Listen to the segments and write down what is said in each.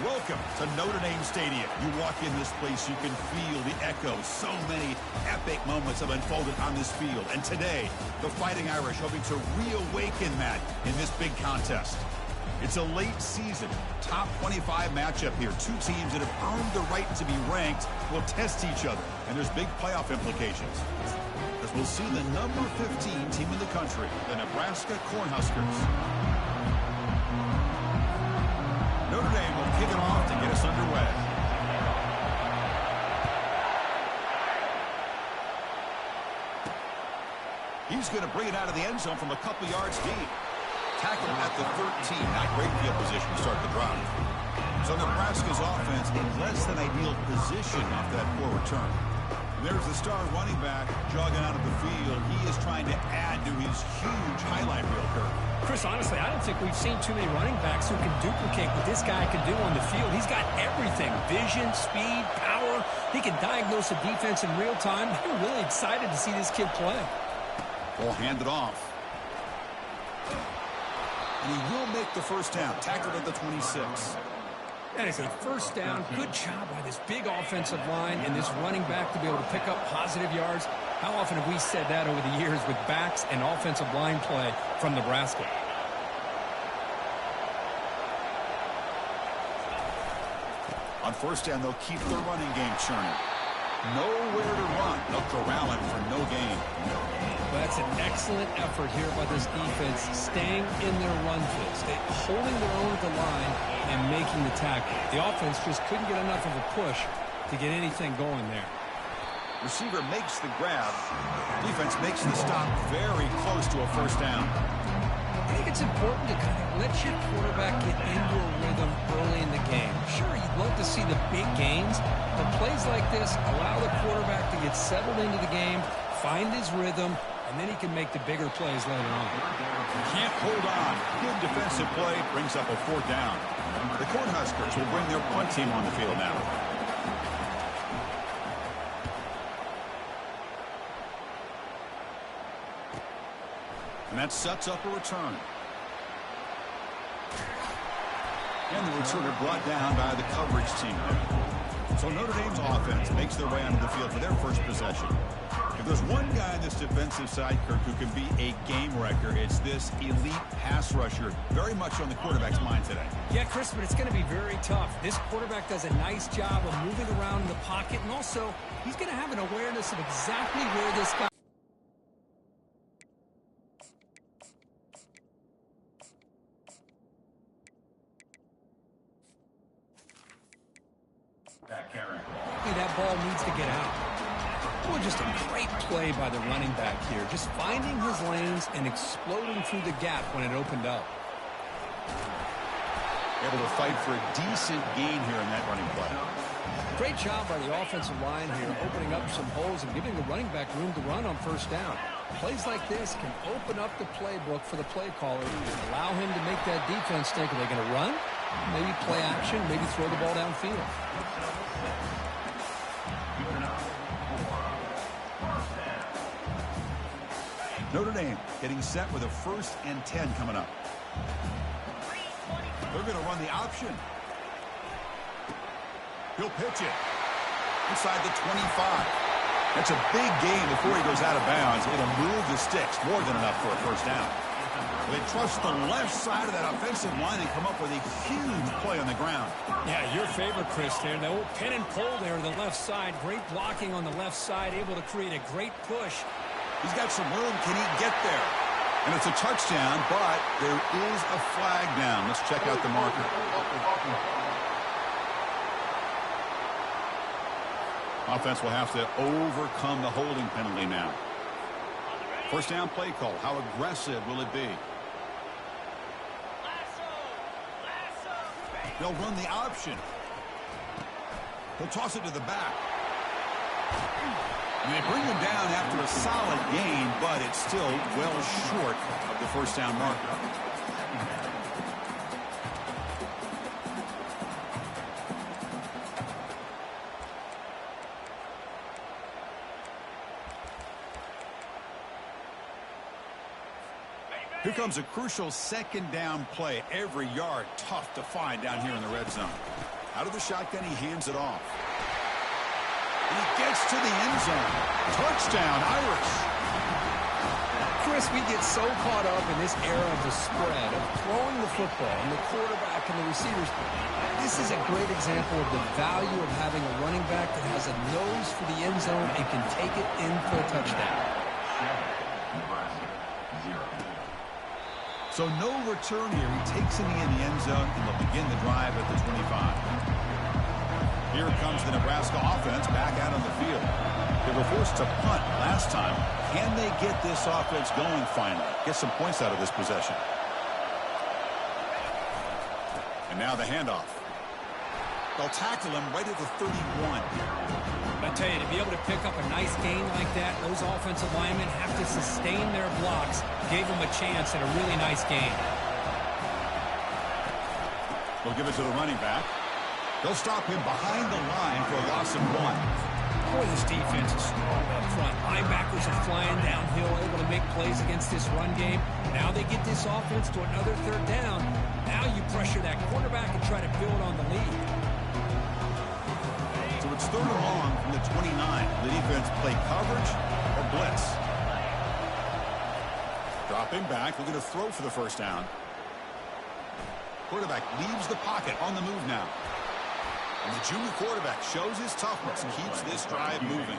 Welcome to Notre Dame Stadium. You walk in this place, you can feel the echoes. So many epic moments have unfolded on this field. And today, the Fighting Irish hoping to reawaken that in this big contest. It's a late season, top 25 matchup here. Two teams that have earned the right to be ranked will test each other. And there's big playoff implications. As we'll see the number 15 team in the country, the Nebraska Cornhuskers. Notre Dame will kick it off to get us underway. He's going to bring it out of the end zone from a couple yards deep. Tackled at the 13. Not great field position to start the drive. So Nebraska's offense in less than ideal position off that poor return. And there's the star running back jogging out of the field. He is trying to add to his huge highlight reel curve. Chris, honestly, I don't think we've seen too many running backs who can duplicate what this guy can do on the field. He's got everything: vision, speed, power. He can diagnose a defense in real time. I'm really excited to see this kid play. Ball handed off. And he will make the first down. Tackled at the 26. That is a first down. Good job by this big offensive line and this running back to be able to pick up positive yards. How often have we said that over the years with backs and offensive line play from Nebraska? On first down, they'll keep their running game churning. Nowhere to run. They'll corral him for no gain. Well, that's an excellent effort here by this defense, staying in their run fits, holding their own at the line and making the tackle. The offense just couldn't get enough of a push to get anything going there. Receiver makes the grab. Defense makes the stop very close to a first down. I think it's important to kind of let your quarterback get into a rhythm early in the game. Sure, you'd love to see the big gains, but plays like this allow the quarterback to get settled into the game, find his rhythm, and then he can make the bigger plays later on. Can't hold on. Good defensive play brings up a fourth down. The Cornhuskers will bring their punt team on the field now. And that sets up a return. And the returner brought down by the coverage team. So Notre Dame's offense makes their way onto the field for their first possession. If there's one guy on this defensive side, Kirk, who can be a game wrecker, it's this elite pass rusher, very much on the quarterback's mind today. Yeah, Chris, but it's going to be very tough. This quarterback does a nice job of moving around in the pocket, and also he's going to have an awareness of exactly where this guy that ball needs to get out. Well, just a great play by the running back here. Just finding his lanes and exploding through the gap when it opened up. Able to fight for a decent gain here in that running play. Great job by the offensive line here, opening up some holes and giving the running back room to run on first down. Plays like this can open up the playbook for the play caller and allow him to make that defense think, are they going to run? Maybe play action, maybe throw the ball downfield. Notre Dame getting set with a 1st and 10 coming up. They're going to run the option. He'll pitch it inside the 25. That's a big gain before he goes out of bounds. It'll move the sticks, more than enough for a first down. They trust the left side of that offensive line and come up with a huge play on the ground. Yeah, your favorite, Chris, there. The old pin and pull there on the left side. Great blocking on the left side, able to create a great push. He's got some room. Can he get there? And it's a touchdown, but there is a flag down. Let's check out the marker. Offense will have to overcome the holding penalty now. First down play call. How aggressive will it be? They'll run the option. He'll toss it to the back. And they bring him down after a solid gain, but it's still well short of the first down marker. Here comes a crucial second down play. Every yard tough to find down here in the red zone. Out of the shotgun, he hands it off. And he gets to the end zone. Touchdown, Irish. Chris, we get so caught up in this era of the spread, of throwing the football, and the quarterback and the receivers. This is a great example of the value of having a running back that has a nose for the end zone and can take it in for a touchdown. So no return here. He takes it in the end zone, and they'll begin the drive at the 25. Here comes the Nebraska offense back out on the field. They were forced to punt last time. Can they get this offense going finally? Get some points out of this possession. And now the handoff. They'll tackle him right at the 31. I tell you, to be able to pick up a nice gain like that, those offensive linemen have to sustain their blocks. Gave them a chance at a really nice gain. They'll give it to the running back. They'll stop him behind the line for a loss of 1. Boy, this defense is strong up front. Linebackers are flying downhill, able to make plays against this run game. Now they get this offense to another third down. Now you pressure that quarterback and try to build on the lead. So it's 3rd and long from the 29. The defense play coverage or blitz. Dropping back, looking to throw for the first down. Quarterback leaves the pocket, on the move now. And the junior quarterback shows his toughness, keeps this drive moving.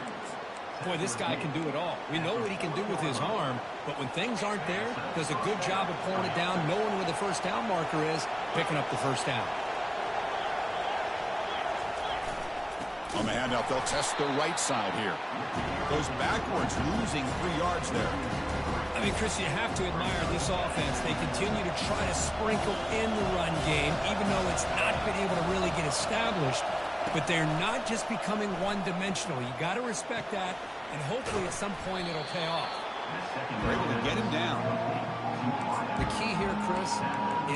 Boy, this guy can do it all. We know what he can do with his arm, but when things aren't there, does a good job of pulling it down, knowing where the first down marker is, picking up the first down. On the handoff, they'll test the right side here. Goes backwards, losing 3 yards there. I mean, Chris, you have to admire this offense. They continue to try to sprinkle in the run game, even though it's not been able to really get established. But they're not just becoming one-dimensional. You got to respect that, and hopefully at some point it'll pay off. They're able to get him down. The key here, Chris,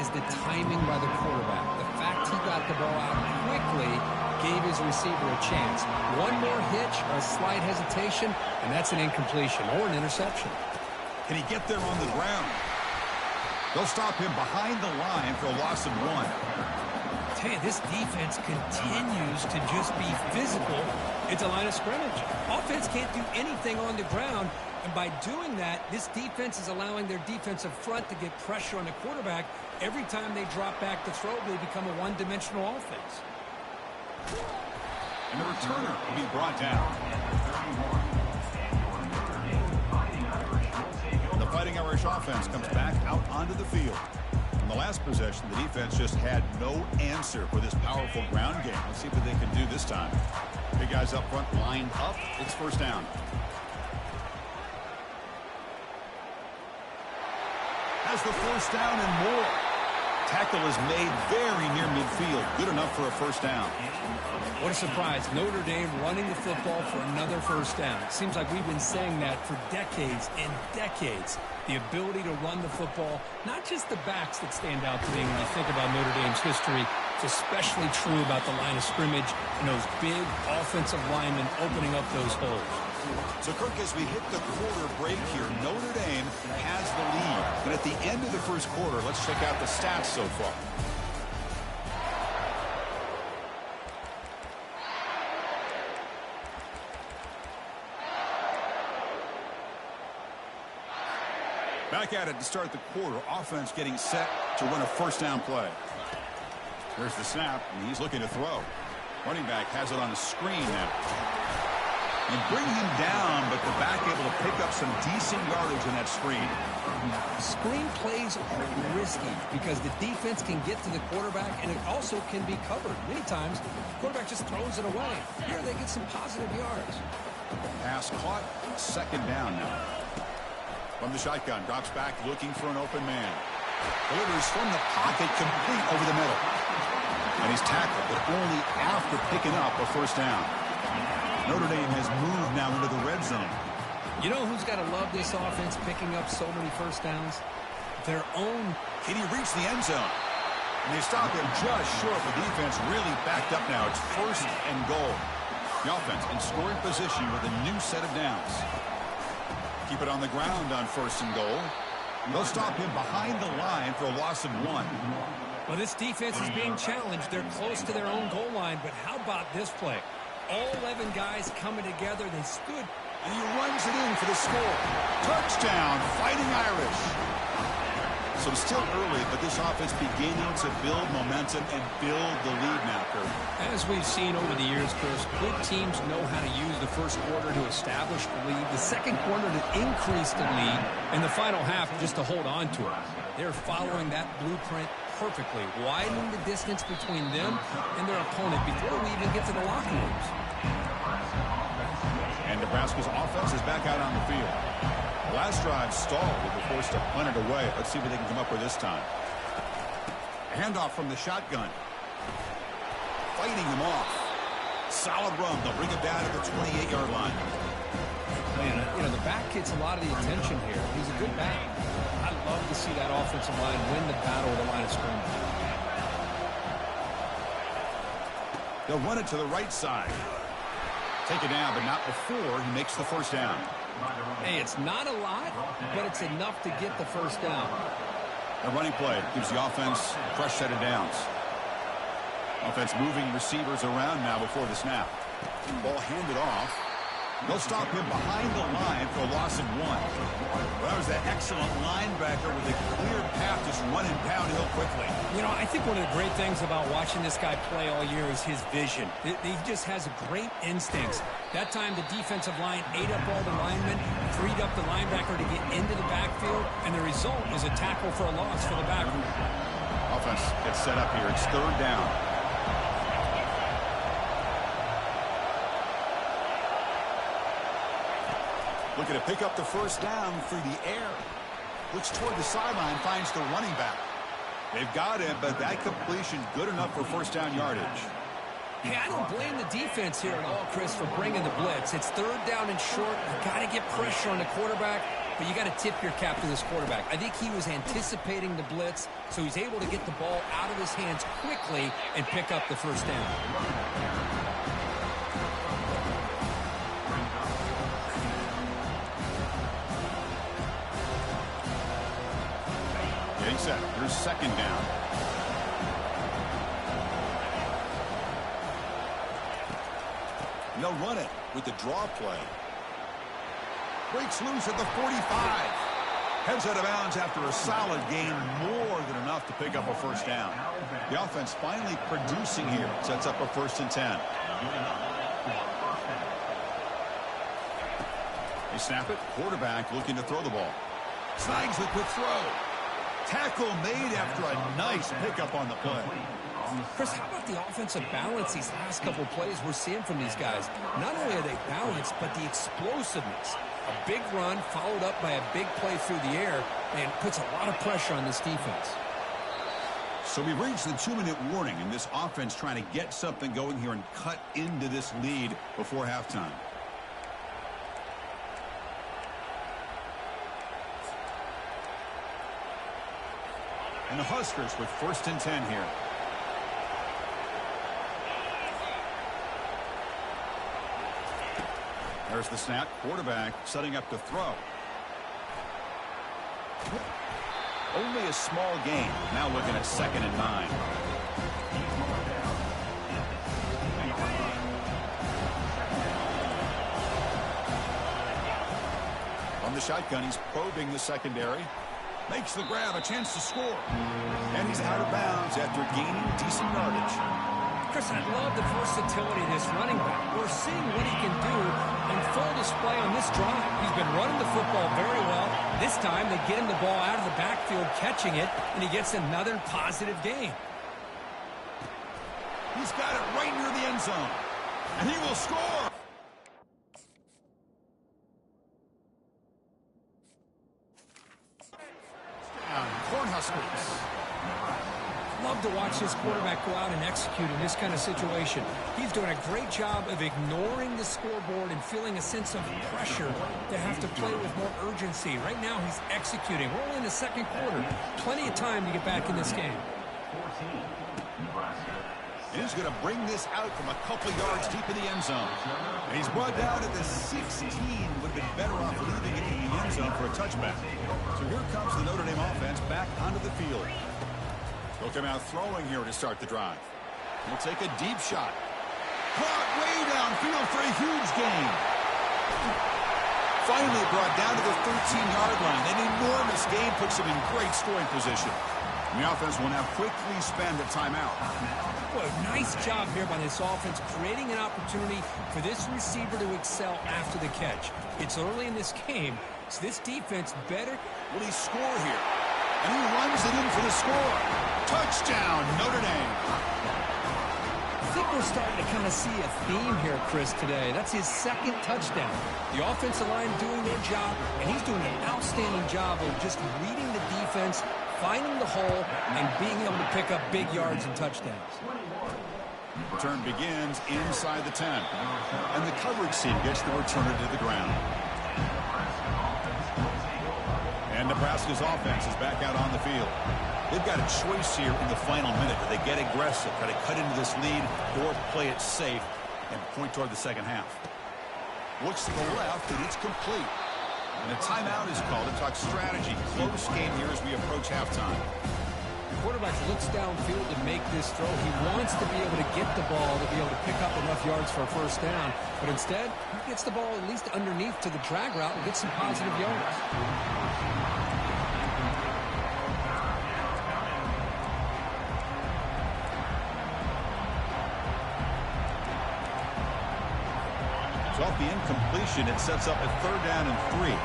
is the timing by the quarterback. The fact he got the ball out quickly gave his receiver a chance. One more hitch or a slight hesitation, and that's an incompletion or an interception. Can he get there on the ground? They'll stop him behind the line for a loss of 1. I tell you, this defense continues to just be physical at the line of scrimmage. Offense can't do anything on the ground, and by doing that, this defense is allowing their defensive front to get pressure on the quarterback. Every time they drop back to throw, they become a one-dimensional offense. And the returner will be brought down. The Fighting Irish offense comes back out onto the field. In the last possession, the defense just had no answer for this powerful ground game. Let's see what they can do this time. Big guys up front lined up. It's first down. Has the first down and more. Tackle is made very near midfield. Good enough for a first down. What a surprise. Notre Dame running the football for another first down. It seems like we've been saying that for decades and decades. The ability to run the football, not just the backs that stand out to me when you think about Notre Dame's history. It's especially true about the line of scrimmage and those big offensive linemen opening up those holes. So, Kirk, as we hit the quarter break here, Notre Dame has the lead. And at the end of the first quarter, let's check out the stats so far. Back at it to start the quarter. Offense getting set to run a first down play. There's the snap, and he's looking to throw. Running back has it on a screen now. And bring him down, but the back able to pick up some decent yardage in that screen. Screen plays are risky because the defense can get to the quarterback, and it also can be covered. Many times, the quarterback just throws it away. Here they get some positive yards. Pass caught, second down now. From the shotgun, drops back looking for an open man. Delivers from the pocket, complete over the middle. And he's tackled, but only after picking up a first down. Notre Dame has moved now into the red zone. You know who's got to love this offense picking up so many first downs? Their own. Can he reach the end zone? And they stop him just short. The defense really backed up now. It's first and goal. The offense in scoring position with a new set of downs. Keep it on the ground on first and goal. They'll stop him behind the line for a loss of 1. Well, this defense is being challenged. They're close to their own goal line, but how about this play? All 11 guys coming together. They stood. And he runs it in for the score. Touchdown, Fighting Irish. So it's still early, but this offense beginning to build momentum and build the lead now, Kurt. As we've seen over the years, Chris, good teams know how to use the first quarter to establish the lead, the second quarter to increase the lead, and the final half just to hold on to it. They're following that blueprint perfectly, widening the distance between them and their opponent before we even get to the locker rooms. And Nebraska's offense is back out on the field. Last drive stalled. They were forced to punt it away. Let's see what they can come up with this time. A handoff from the shotgun. Fighting him off. Solid run. They'll bring it down to the 28-yard line. Man, you know, the back gets a lot of the attention here. He's a good back. I love to see that offensive line win the battle of the line of scrimmage. They'll run it to the right side. Take it down, but not before he makes the first down. Hey, it's not a lot, but it's enough to get the first down. A running play gives the offense a fresh set of downs. Offense moving receivers around now before the snap. Ball handed off. They'll stop him behind the line for a loss of 1. Well, that was an excellent linebacker with a clear path just running downhill quickly. You know, I think one of the great things about watching this guy play all year is his vision. He just has great instincts. That time the defensive line ate up all the linemen, freed up the linebacker to get into the backfield, and the result is a tackle for a loss for the backer. Offense gets set up here. It's third down. Looking to pick up the first down through the air. Looks toward the sideline, finds the running back. They've got him, but that completion good enough for first down yardage. Hey, I don't blame the defense here at all, Chris, for bringing the blitz. It's third down and short. You got to get pressure on the quarterback, but you got to tip your cap to this quarterback. I think he was anticipating the blitz, so he's able to get the ball out of his hands quickly and pick up the first down. Getting set. Here's second down. And they'll run it with the draw play. Breaks loose at the 45. Heads out of bounds after a solid gain, more than enough to pick up a first down. The offense finally producing here. Sets up a 1st and 10. They snap it. Quarterback looking to throw the ball. Snags the quick throw. Tackle made after a nice pickup on the play. Chris, how about the offensive balance these last couple of plays we're seeing from these guys? Not only are they balanced, but the explosiveness. A big run followed up by a big play through the air and puts a lot of pressure on this defense. So we've reached the 2-minute warning, and this offense trying to get something going here and cut into this lead before halftime. And the Huskers with 1st and 10 here. There's the snap. Quarterback setting up to throw. Only a small gain. Now looking at 2nd and 9. On the shotgun, he's probing the secondary. Makes the grab, a chance to score. And he's out of bounds after gaining decent yardage. Chris, I love the versatility of this running back. We're seeing what he can do on full display on this drive. He's been running the football very well. This time they get him the ball out of the backfield, catching it, and he gets another positive gain. He's got it right near the end zone. And he will score. Cornhuskers. Love to watch this quarterback go out and execute in this kind of situation. He's doing a great job of ignoring the scoreboard and feeling a sense of pressure to have to play with more urgency. Right now he's executing. We're only in the second quarter. Plenty of time to get back in this game. And he's going to bring this out from a couple yards deep in the end zone. And he's brought down at the 16. Would have been better off leaving it in the end zone for a touchback. So here comes the Notre Dame offense back onto the field. They'll come out throwing here to start the drive. He'll take a deep shot. Caught way downfield for a huge gain. Finally brought down to the 13-yard line. An enormous gain puts him in great scoring position. And the offense will now quickly spend a timeout. Boy, nice job here by this offense, creating an opportunity for this receiver to excel after the catch. It's early in this game, so this defense better. Will he score here? And he runs it in for the score. Touchdown, Notre Dame. I think we're starting to kind of see a theme here, Chris, today. That's his second touchdown. The offensive line doing their job, and he's doing an outstanding job of just reading the defense, finding the hole, and being able to pick up big yards and touchdowns. Return begins inside the 10. And the coverage team gets the returner to the ground. And Nebraska's offense is back out on the field. They've got a choice here in the final minute. Do they get aggressive, try to cut into this lead, or play it safe and point toward the second half? Looks to the left, and it's complete. And a timeout is called to talk strategy. Close game here as we approach halftime. The quarterback looks downfield to make this throw. He wants to be able to get the ball to be able to pick up enough yards for a first down. But instead, he gets the ball at least underneath to the drag route and gets some positive yards. So off the incompletion, it sets up a 3rd down and 3.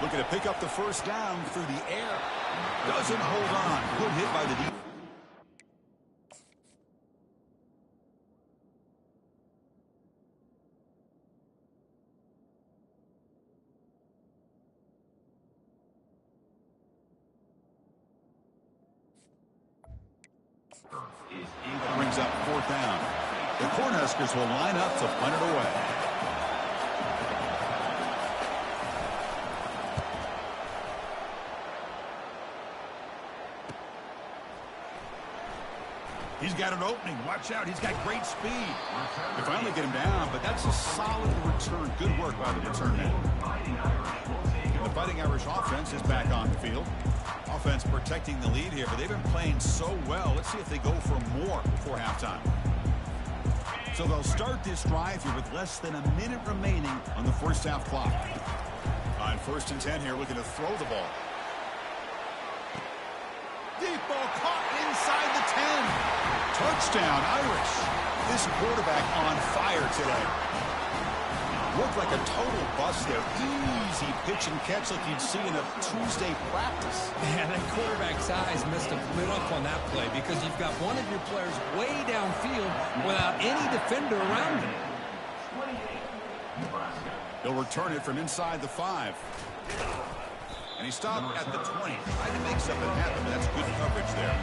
Looking to pick up the first down through the air. Doesn't hold on. Good hit by the defense. Brings up 4th down. The Cornhuskers will line up to punt it away. He's got an opening. Watch out. He's got great speed. They finally get him down, but that's a solid return. Good work by the return man. The Fighting Irish offense is back on the field. Offense protecting the lead here, but they've been playing so well. Let's see if they go for more before halftime. So they'll start this drive here with less than a minute remaining on the first half clock. On 1st and 10 here, looking to throw the ball. Deep ball caught inside the 10. Touchdown, Irish. This quarterback on fire today. Looked like a total bust there. Easy pitch and catch like you'd see in a Tuesday practice. Yeah, that quarterback's eyes must have lit up on that play because you've got one of your players way downfield without any defender around him. They'll return it from inside the 5. And he stopped at the 20. Trying to make something happen, but that's good coverage there.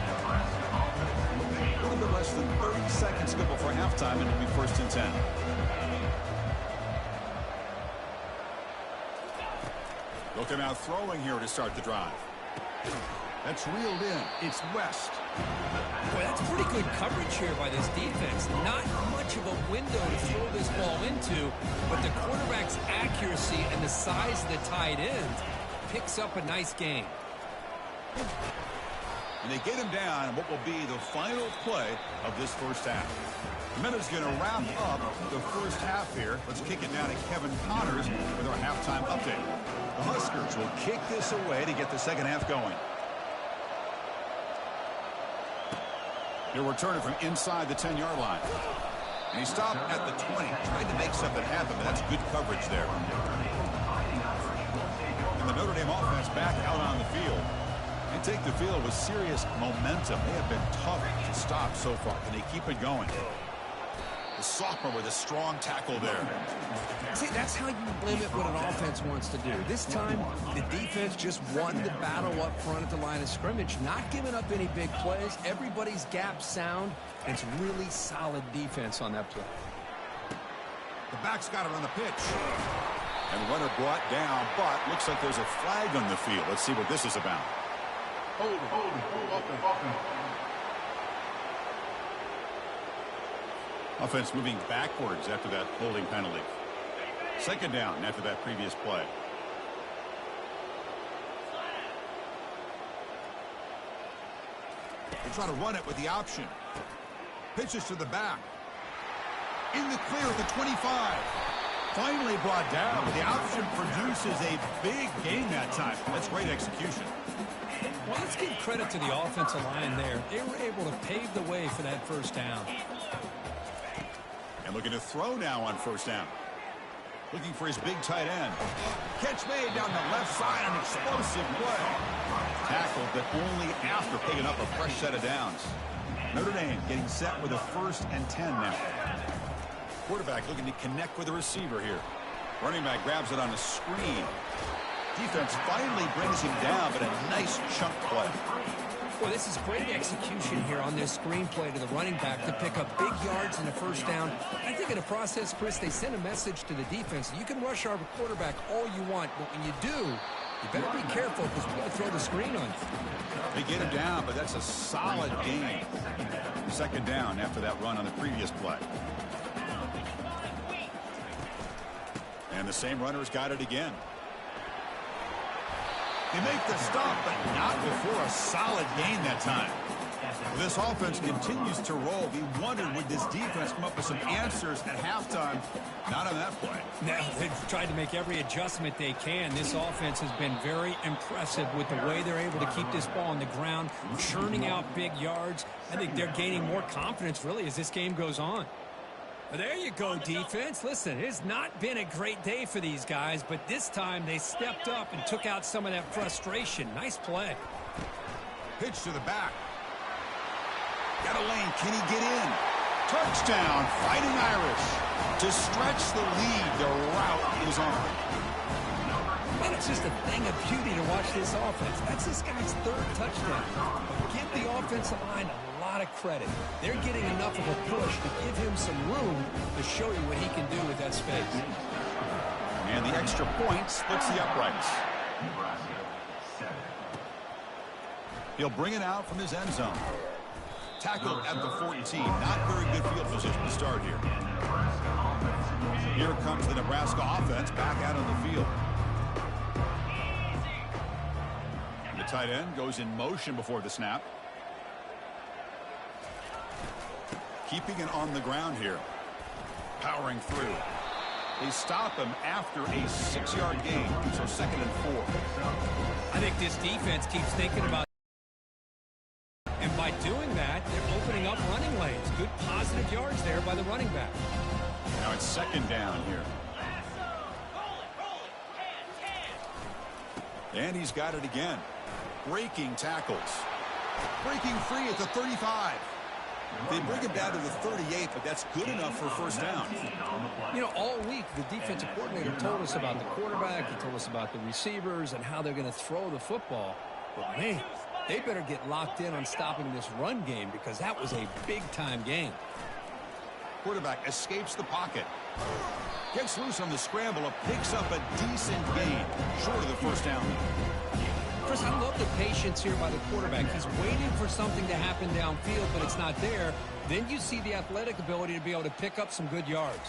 A little bit less than 30 seconds to go before halftime, and it'll be 1st and 10. They'll come out throwing here to start the drive. That's reeled in. It's West. Boy, that's pretty good coverage here by this defense. Not much of a window to throw this ball into, but the quarterback's accuracy and the size of the tight end picks up a nice gain. And they get him down in what will be the final play of this first half. The minute's going to wrap up the first half here. Let's kick it down to Kevin Connors with our halftime update. The Huskers will kick this away to get the second half going. He'll return it from inside the 10-yard line. And he stopped at the 20. Tried to make something happen, but that's good coverage there. And the Notre Dame offense back out on the field. They take the field with serious momentum. They have been tough to stop so far. Can they keep it going? The sophomore with a strong tackle there. See, that's how you limit what an offense wants to do. This time, the defense just won the battle up front at the line of scrimmage, not giving up any big plays. Everybody's gap sound. It's really solid defense on that play. The back's got it on the pitch. And runner brought down, but looks like there's a flag on the field. Let's see what this is about. Hold it. Offense moving backwards after that holding penalty. Second down after that previous play. They try to run it with the option. Pitches to the back. In the clear at the 25. Finally brought down, but the option produces a big gain that time. That's great execution. Well, let's give credit to the offensive line there. They were able to pave the way for that first down. And looking to throw now on first down. Looking for his big tight end. Catch made down the left side, an explosive play. Tackled, but only after picking up a fresh set of downs. Notre Dame getting set with a 1st and 10 now. Quarterback looking to connect with the receiver here. Running back grabs it on a screen. Defense finally brings him down, but a nice chunk play. Well, this is great execution here on this screenplay to the running back to pick up big yards in the first down. I think in the process, Chris, they send a message to the defense. You can rush our quarterback all you want, but when you do, you better be careful because we're going to throw the screen on you. They get him down, but that's a solid gain. 2nd down after that run on the previous play. And the same runner's got it again. They make the stop, but not before a solid gain that time. This offense continues to roll. We wondered, would this defense come up with some answers at halftime? Not on that play. Now, they've tried to make every adjustment they can. This offense has been very impressive with the way they're able to keep this ball on the ground, churning out big yards. I think they're gaining more confidence, really, as this game goes on. Well, there you go, defense. Listen, it's not been a great day for these guys, but this time they stepped up and took out some of that frustration. Nice play. Pitch to the back. Got a lane. Can he get in? Touchdown, Fighting Irish. To stretch the lead, the route is on. Man, it's just a thing of beauty to watch this offense. That's this guy's 3rd touchdown. But give the offensive line a lot of credit. They're getting enough of a push to give him some room to show you what he can do with that space. And the extra point splits the uprights. He'll bring it out from his end zone. Tackled at the 14. Not very good field position to start here. Here comes the Nebraska offense back out on the field. The tight end goes in motion before the snap. Keeping it on the ground here. Powering through. They stop him after a 6-yard gain. So 2nd and 4. I think this defense keeps thinking about, and by doing that, they're opening up running lanes. Good positive yards there by the running back. Now it's 2nd down here. And he's got it again. Breaking tackles. Breaking free at the 35. They bring him down to the 38, but that's good enough for 1st down. You know, all week, the defensive coordinator told us about the quarterback. He told us about the receivers and how they're going to throw the football. But, man, they better get locked in on stopping this run game because that was a big-time game. Quarterback escapes the pocket. Gets loose on the scramble and picks up a decent gain. Short of the 1st down. Chris, I love the patience here by the quarterback. He's waiting for something to happen downfield, but it's not there. Then you see the athletic ability to be able to pick up some good yards.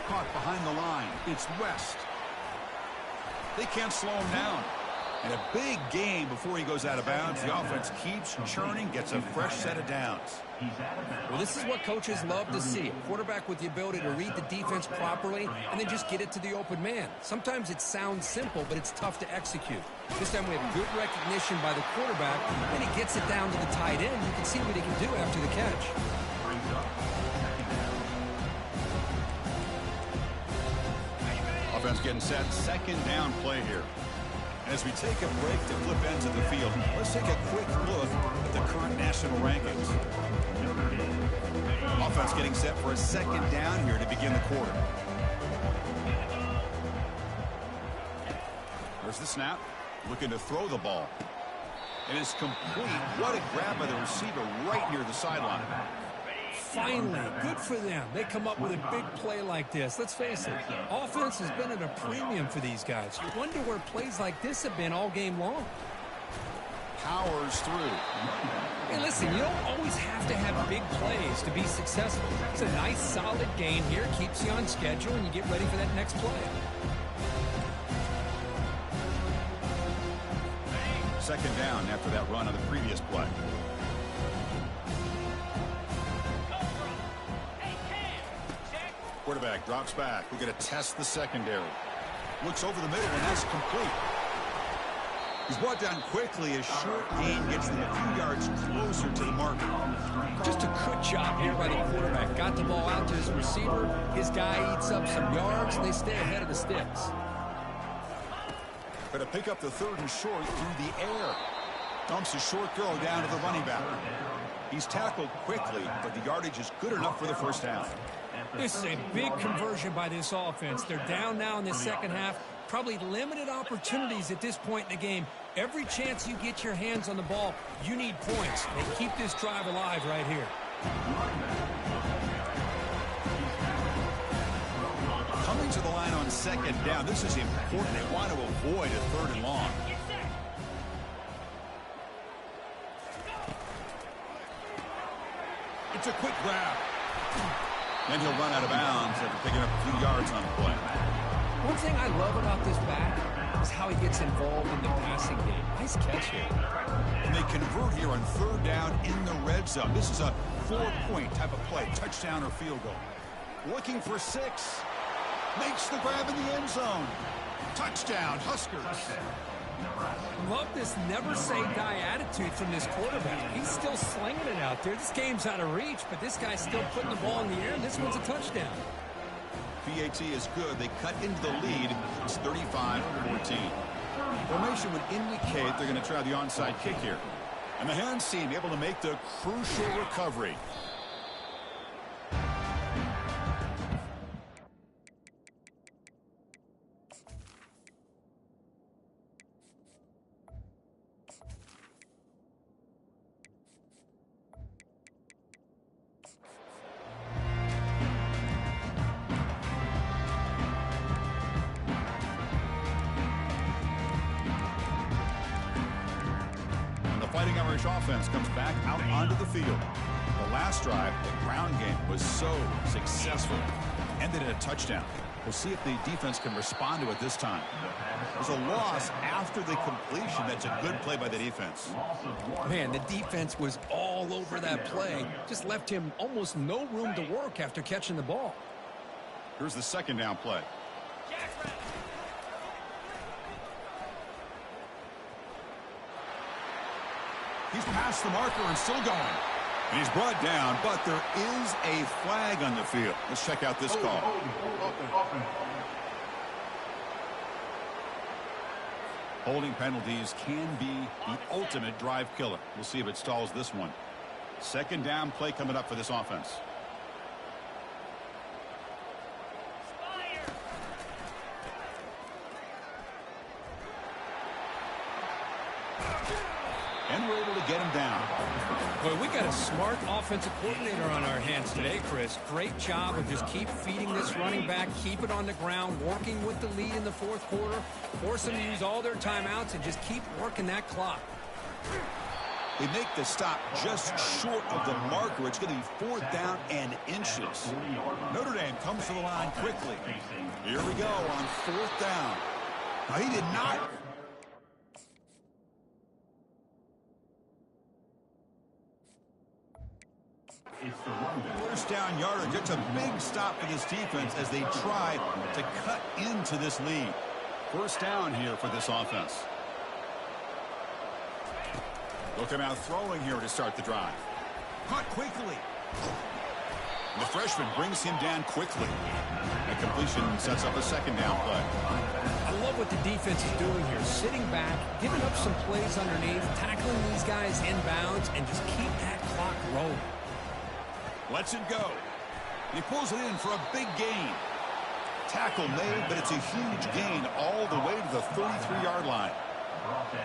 Caught behind the line. It's West. They can't slow him down. And a big gain before he goes out of bounds. The offense keeps churning, gets a fresh set of downs. Well, this is what coaches love to see. A quarterback with the ability to read the defense properly and then just get it to the open man. Sometimes it sounds simple, but it's tough to execute. This time we have good recognition by the quarterback, and he gets it down to the tight end. You can see what he can do after the catch. Offense getting set. 2nd down play here. As we take a break to flip ends of the field, let's take a quick look at the current national rankings. Offense getting set for a 2nd down here to begin the quarter. There's the snap. Looking to throw the ball. It is complete. What a grab by the receiver right near the sideline. Finally, good for them. They come up with a big play like this. Let's face it, offense has been at a premium for these guys. You wonder where plays like this have been all game long. Powers through. Hey, listen, you don't always have to have big plays to be successful. It's a nice, solid game here. Keeps you on schedule, and you get ready for that next play. Second down after that run on the previous play. Quarterback drops back. We're going to test the secondary. Looks over the middle, and that's complete. He's brought down quickly. A short gain gets them a few yards closer to the marker. Just a good job here by the quarterback. Got the ball out to his receiver. His guy eats up some yards, and they stay ahead of the sticks. Going to pick up the third and short through the air. Dumps a short throw down to the running back. He's tackled quickly, but the yardage is good enough for the first down. This is a big conversion by this offense. They're down now in the second half. Probably limited opportunities at this point in the game. Every chance you get your hands on the ball, you need points. They keep this drive alive right here. Coming to the line on second down. This is important. They want to avoid a third and long. It's a quick grab. Then he'll run out of bounds after picking up a few yards on the play. One thing I love about this back is how he gets involved in the passing game. Nice catch here. And they convert here on third down in the red zone. This is a 4-point type of play, touchdown or field goal. Looking for 6. Makes the grab in the end zone. Touchdown, Huskers. Love this never-say-die attitude from this quarterback. He's still slinging it out there. This game's out of reach, but this guy's still putting the ball in the air, and this one's a touchdown. PAT is good. They cut into the lead. It's 35-14. Formation would indicate they're going to try the onside kick here. And the hands team able to make the crucial recovery. Fighting Irish offense comes back out onto the field. The last drive, the ground game, was so successful. Ended in a touchdown. We'll see if the defense can respond to it this time. There's a loss after the completion. That's a good play by the defense. Man, the defense was all over that play. Just left him almost no room to work after catching the ball. Here's the second down play. He's past the marker and still going. And he's brought down, but there is a flag on the field. Let's check out this call. Holding penalties can be the ultimate drive killer. We'll see if it stalls this one. Second down play coming up for this offense. And we're able to get him down. Boy, we got a smart offensive coordinator on our hands today, Chris. Great job of just keep feeding this running back, keep it on the ground, working with the lead in the fourth quarter, force them to use all their timeouts, and just keep working that clock. They make the stop just short of the marker. It's going to be 4th down and inches. Notre Dame comes to the line quickly. Here we go on 4th down. Now, he did not... First down yardage. It's a big stop for this defense as they try to cut into this lead. First down here for this offense. They'll come out throwing here to start the drive. Caught quickly. The freshman brings him down quickly. A completion sets up a second down play. I love what the defense is doing here. Sitting back, giving up some plays underneath, tackling these guys inbounds, and just keep that clock rolling. Lets it go. He pulls it in for a big gain. Tackle made, but it's a huge gain all the way to the 33-yard line.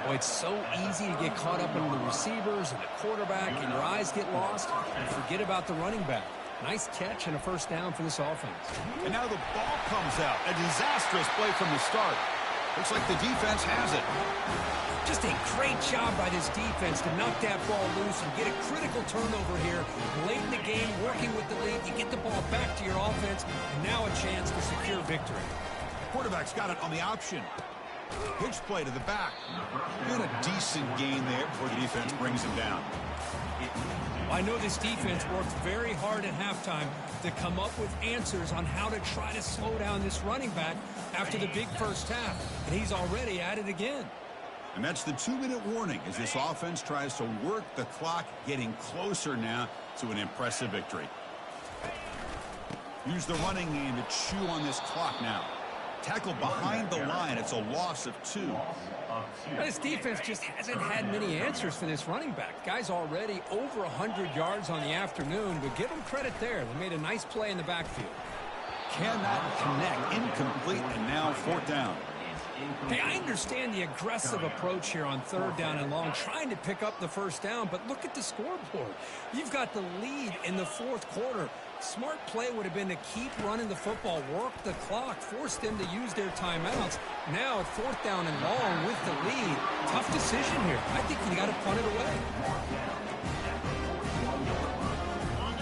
Boy, it's so easy to get caught up in the receivers and the quarterback, and your eyes get lost, and forget about the running back. Nice catch and a first down for this offense. And now the ball comes out. A disastrous play from the start. Looks like the defense has it. Just a great job by this defense to knock that ball loose and get a critical turnover here. Late in the game, working with the lead, you get the ball back to your offense, and now a chance to secure victory. Quarterback's got it on the option. Pitch play to the back. And a decent gain there before the defense brings him down. I know this defense worked very hard at halftime to come up with answers on how to try to slow down this running back after the big first half. And he's already at it again. And that's the 2-minute warning as this offense tries to work the clock, getting closer now to an impressive victory. Use the running game to chew on this clock now. Tackle behind the line. It's a loss of 2. This defense just hasn't had many answers for this running back. Guy's already over 100 yards on the afternoon, but give him credit there. They made a nice play in the backfield. Cannot connect. Incomplete, and now 4th down. Hey, I understand the aggressive approach here on 3rd down and long, trying to pick up the 1st down, but look at the scoreboard. You've got the lead in the 4th quarter. Smart play would have been to keep running the football, work the clock, force them to use their timeouts. Now at 4th down and long with the lead. Tough decision here. I think you got to punt it away.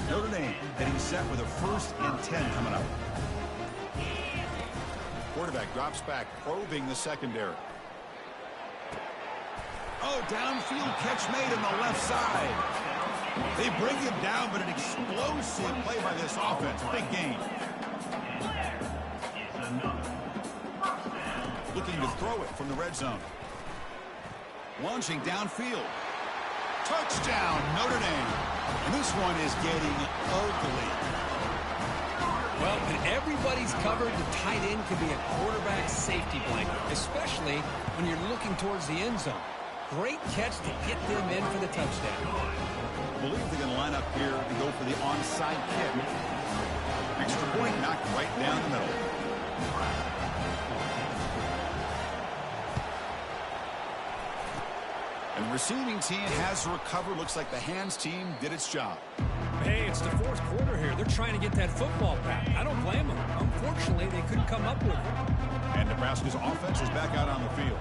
Notre Dame getting set with a 1st and 10 coming up. Quarterback drops back, probing the secondary. Oh, downfield catch made on the left side. They bring him down, but an explosive play by this offense. Big gain. Looking to throw it from the red zone. Launching downfield. Touchdown, Notre Dame. And this one is getting ugly. Well, when everybody's covered, the tight end can be a quarterback safety blanket, especially when you're looking towards the end zone. Great catch to get them in for the touchdown. I believe they're going to line up here and go for the onside kick. Extra point knocked right down the middle. And the receiving team has recovered. Looks like the hands team did its job. Hey, it's the 4th quarter here. They're trying to get that football back. I don't blame them. Unfortunately, they couldn't come up with it. And Nebraska's offense is back out on the field.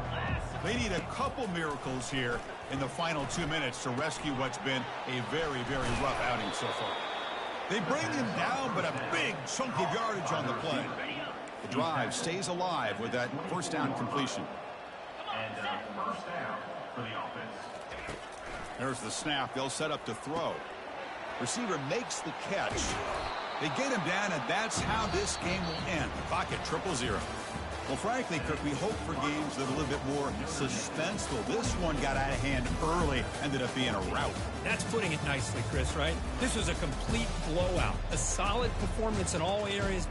They need a couple miracles here in the final 2 minutes to rescue what's been a very, very rough outing so far. They bring him down, but a big chunk of yardage on the play. The drive stays alive with that 1st down completion. And 1st down for the offense. There's the snap. They'll set up to throw. Receiver makes the catch. They get him down, and that's how this game will end. The clock at 0-0. Well, frankly, Kirk, we hope for games that are a little bit more suspenseful. This one got out of hand early, ended up being a rout. That's putting it nicely, Chris, right? This was a complete blowout. A solid performance in all areas.